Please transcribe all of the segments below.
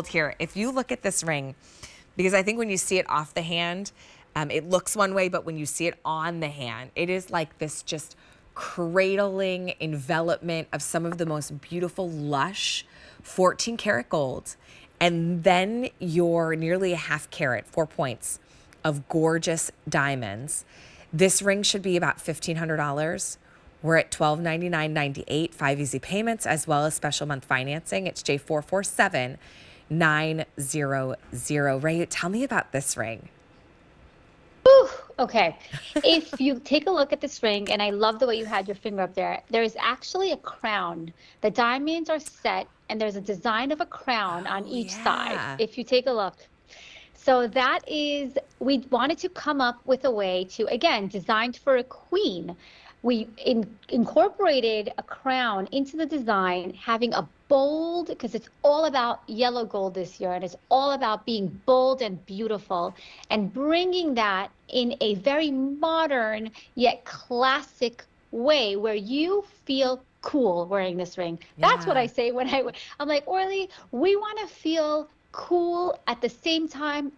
gold here. If you look at this ring, because I think when you see it off the hand, it looks one way, but when you see it on the hand, it is like this just cradling envelopment of some of the most beautiful, lush 14 karat gold. And then your nearly a half carat, 4 points of gorgeous diamonds. This ring should be about $1,500. We're at $1,299.98, 5 easy payments, as well as special month financing. It's J447900. Ray, tell me about this ring. Whew, okay. If you take a look at this ring, and I love the way you had your finger up there, there is actually a crown. The diamonds are set, and there's a design of a crown on each side. If you take a look. So that is, we wanted to come up with a way to, again, designed for a queen. We incorporated a crown into the design, having a bold, because it's all about yellow gold this year, and it's all about being bold and beautiful, and bringing that in a very modern yet classic way where you feel cool wearing this ring. That's what I say when I'm like, Orly, we want to feel cool at the same time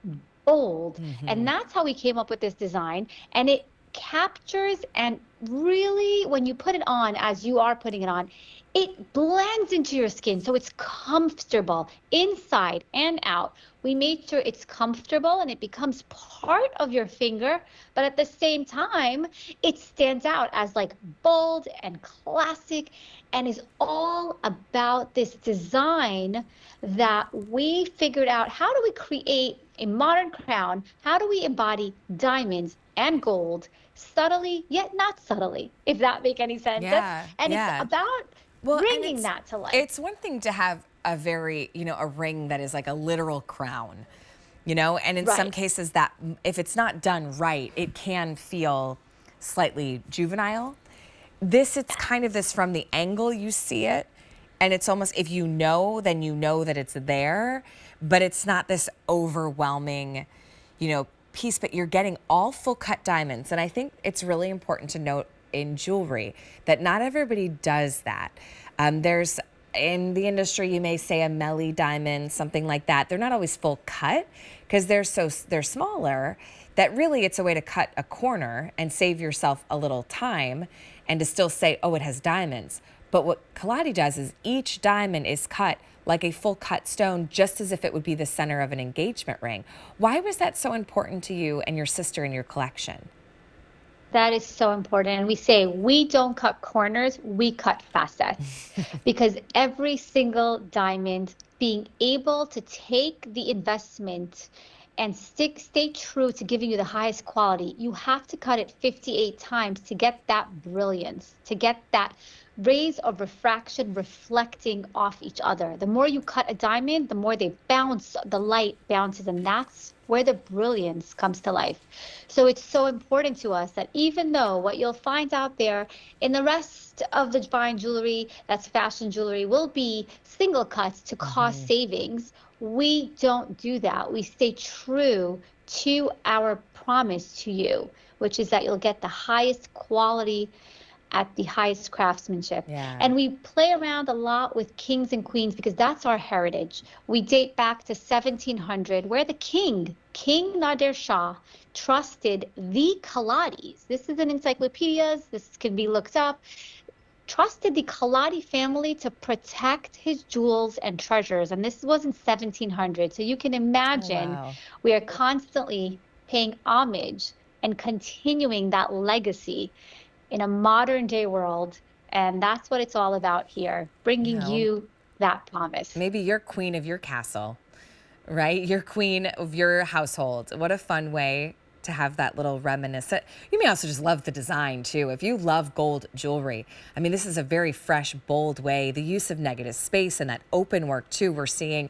bold. And that's how we came up with this design. And it captures, and really when you put it on, as you are putting it on, it blends into your skin, so it's comfortable inside and out. We made sure it's comfortable and it becomes part of your finger, but at the same time it stands out as like bold and classic, and is all about this design that we figured out. How do we create a modern crown? How do we embody diamonds and gold subtly yet not subtly, if that make any sense? It's about bringing that to life. It's one thing to have a very, a ring that is like a literal crown, and in some cases that if it's not done right, it can feel slightly juvenile. It's kind of this from the angle you see it, and it's almost, if you know, then you know that it's there, but it's not this overwhelming, piece, but you're getting all full cut diamonds. And I think it's really important to note in jewelry that not everybody does that. There's, in the industry, you may say a Melly diamond, something like that. They're not always full cut because they're smaller, that really it's a way to cut a corner and save yourself a little time and to still say, oh, it has diamonds. But what Kallati does is each diamond is cut like a full cut stone, just as if it would be the center of an engagement ring. Why was that so important to you and your sister in your collection? That is so important. And we say, we don't cut corners, we cut facets. Because every single diamond, being able to take the investment and stay true to giving you the highest quality, you have to cut it 58 times to get that brilliance, to get that rays of refraction reflecting off each other. The more you cut a diamond, the more they bounce, the light bounces, and that's where the brilliance comes to life. So it's so important to us that even though what you'll find out there in the rest of the fine jewelry, that's fashion jewelry, will be single cuts to cost savings, we don't do that. We stay true to our promise to you, which is that you'll get the highest quality at the highest craftsmanship. And we play around a lot with kings and queens because that's our heritage. We date back to 1700, where the King Nader Shah, trusted the Kallatis. This is in encyclopedias, this can be looked up. Trusted the Kallati family to protect his jewels and treasures. And this was in 1700. So you can imagine we are constantly paying homage and continuing that legacy in a modern day world. And that's what it's all about here, bringing you that promise. Maybe you're queen of your castle, right? You're queen of your household. What a fun way to have that little reminiscent. You may also just love the design too. If you love gold jewelry, I mean, this is a very fresh, bold way. The use of negative space and that open work too, we're seeing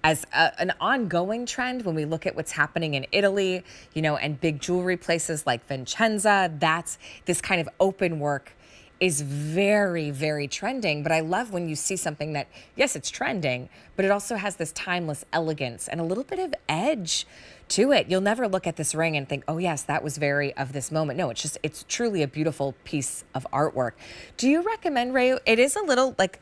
as an ongoing trend when we look at what's happening in Italy, and big jewelry places like Vincenza. That's this kind of open work is very, very trending. But I love when you see something that, yes, it's trending, but it also has this timeless elegance and a little bit of edge to it. You'll never look at this ring and think, oh yes, that was very of this moment. No, it's truly a beautiful piece of artwork. Do you recommend, Ray? It is a little like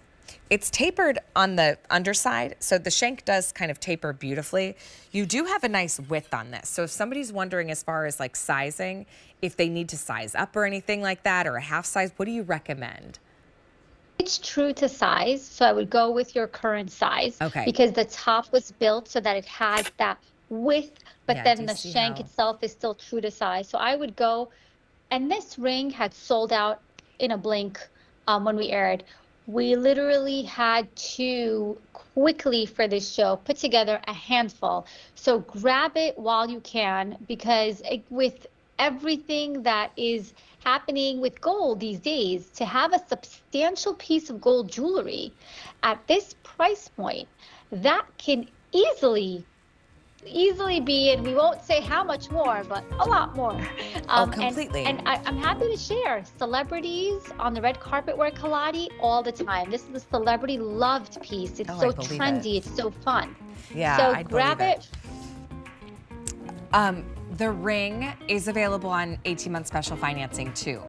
It's tapered on the underside, so the shank does kind of taper beautifully. You do have a nice width on this. So if somebody's wondering as far as like sizing, if they need to size up or anything like that, or a half size, what do you recommend? It's true to size, so I would go with your current size. Okay. Because the top was built so that it has that width, but Yeah, I then do the see shank how. itself is still true to size. So I would go, and this ring had sold out in a blink when we aired. We literally had to quickly for this show put together a handful. So grab it while you can, because with everything that is happening with gold these days, to have a substantial piece of gold jewelry at this price point, that can easily be, and we won't say how much more, but a lot more. Oh, completely. I'm happy to share celebrities on the red carpet wear Kalati all the time. This is a celebrity loved piece. It's so trendy. It's so fun. Yeah, so I'd grab believe it. The ring is available on 18-month special financing too.